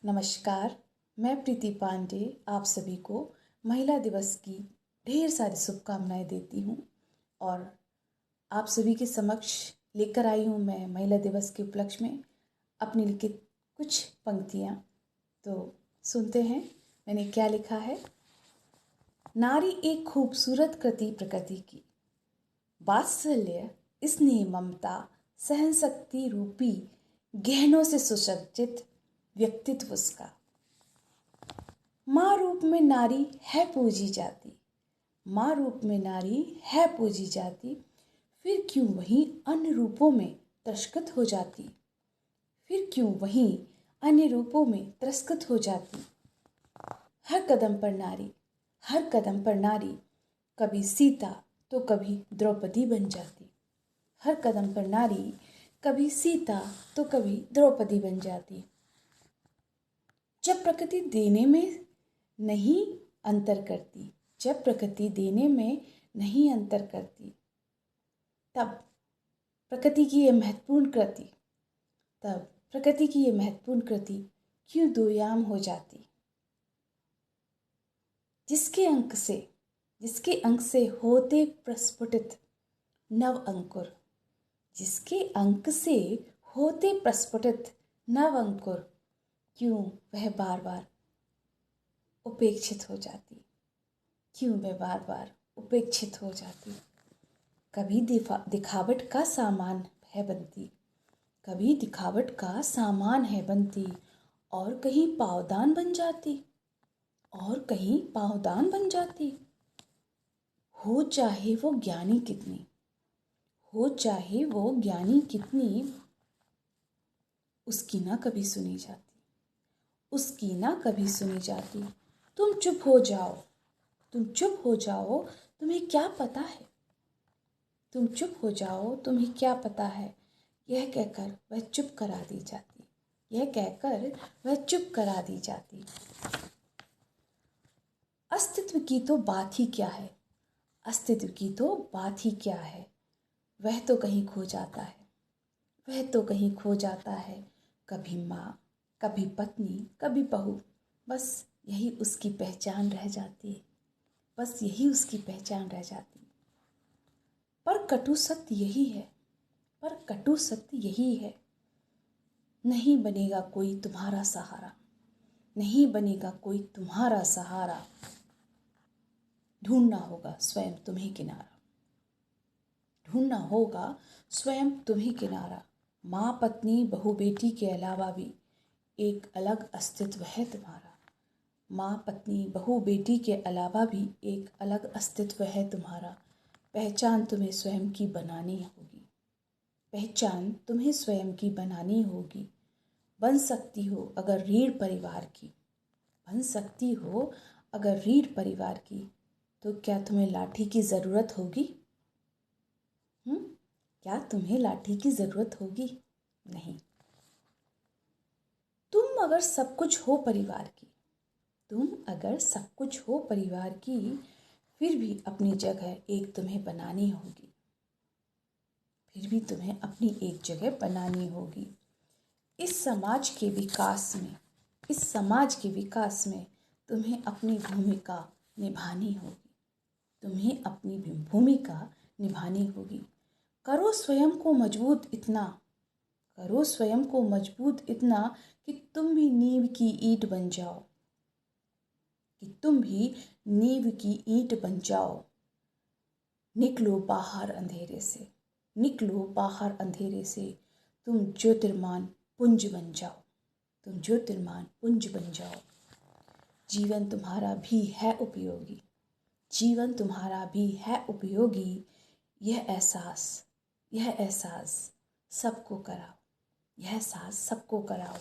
नमस्कार। मैं प्रीति पांडे आप सभी को महिला दिवस की ढेर सारी शुभकामनाएं देती हूँ और आप सभी के समक्ष लेकर आई हूँ मैं महिला दिवस के उपलक्ष्य में अपनी लिखित कुछ पंक्तियाँ। तो सुनते हैं मैंने क्या लिखा है। नारी एक खूबसूरत कृति प्रकृति की, वात्सल्य स्नेह ममता सहन शक्ति रूपी गहनों से सुसज्जित व्यक्तित्व उसका। माँ रूप में नारी है पूजी जाती, माँ रूप में नारी है पूजी जाती, फिर क्यों वहीं अन्य रूपों में तिरस्कृत हो जाती, फिर क्यों वहीं अन्य रूपों में तिरस्कृत हो जाती। हर कदम पर नारी, हर कदम पर नारी कभी सीता तो कभी द्रौपदी बन जाती। हर कदम पर नारी कभी सीता तो कभी द्रौपदी बन जाती। जब प्रकृति देने में नहीं अंतर करती, जब प्रकृति देने में नहीं अंतर करती, तब प्रकृति की ये महत्वपूर्ण कृति, तब प्रकृति की ये महत्वपूर्ण कृति क्यों दोयाम हो जाती। जिसके अंक से होते प्रस्फुटित नव अंकुर, जिसके अंक से होते प्रस्फुटित नव अंकुर, क्यों वह बार बार उपेक्षित हो जाती, क्यों वह बार बार उपेक्षित हो जाती। कभी दिखावट का सामान है बनती, कभी दिखावट का सामान है बनती, और कहीं पावदान बन जाती, और कहीं पावदान बन जाती। हो चाहे वो ज्ञानी कितनी, हो चाहे वो ज्ञानी कितनी, उसकी ना कभी सुनी जाती, उसकी ना कभी सुनी जाती। तुम चुप हो जाओ, तुम चुप हो जाओ, तुम्हें क्या पता है, तुम चुप हो जाओ, तुम्हें क्या पता है। यह कहकर वह चुप करा दी जाती, यह कहकर वह चुप करा दी जाती। अस्तित्व की तो बात ही क्या है, अस्तित्व की तो बात ही क्या है। वह तो कहीं खो जाता है, वह तो कहीं खो जाता है। कभी माँ, कभी पत्नी, कभी बहू, बस यही उसकी पहचान रह जाती है, बस यही उसकी पहचान रह जाती। पर कटु सत्य यही है, पर कटु सत्य यही है। नहीं बनेगा कोई तुम्हारा सहारा, नहीं बनेगा कोई तुम्हारा सहारा। ढूंढना होगा स्वयं तुम्हें किनारा, ढूंढना होगा स्वयं तुम्हें किनारा। माँ, पत्नी, बहू, बेटी के अलावा भी एक अलग अस्तित्व है तुम्हारा। माँ, पत्नी, बहू, बेटी के अलावा भी एक अलग अस्तित्व है तुम्हारा। पहचान तुम्हें स्वयं की बनानी होगी, पहचान तुम्हें स्वयं की बनानी होगी। बन सकती हो अगर रीढ़ परिवार की, बन सकती हो अगर रीढ़ परिवार की, तो क्या तुम्हें लाठी की ज़रूरत होगी? क्या तुम्हें लाठी की ज़रूरत होगी? नहीं। तुम अगर सब कुछ हो परिवार की, तुम अगर सब कुछ हो परिवार की, फिर भी अपनी जगह एक तुम्हें बनानी होगी, फिर भी तुम्हें अपनी एक जगह बनानी होगी। इस समाज के विकास में, इस समाज के विकास में तुम्हें अपनी भूमिका निभानी होगी, तुम्हें अपनी भूमिका निभानी होगी। करो स्वयं को मजबूत इतना, करो स्वयं को मजबूत इतना कि तुम भी नींव की ईंट बन जाओ, कि तुम भी नींव की ईंट बन जाओ। निकलो बाहर अंधेरे से, निकलो बाहर अंधेरे से, तुम ज्योतिर्मान पुंज बन जाओ, तुम ज्योतिर्मान पुंज बन जाओ। जीवन तुम्हारा भी है उपयोगी, जीवन तुम्हारा भी है उपयोगी। यह एहसास, यह एहसास सबको कराओ, यह एहसास सबको कराओ।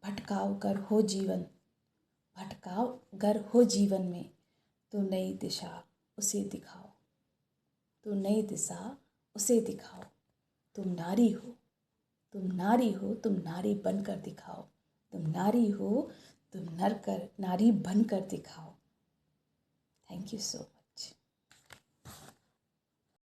भटकाओ गर हो जीवन, भटकाओ गर हो जीवन में, तो नई दिशा उसे दिखाओ, तो नई दिशा उसे दिखाओ। तुम नारी हो, तुम नारी हो, तुम नारी बनकर दिखाओ, तुम नारी हो, तुम नारी बनकर दिखाओ। Thank you so much.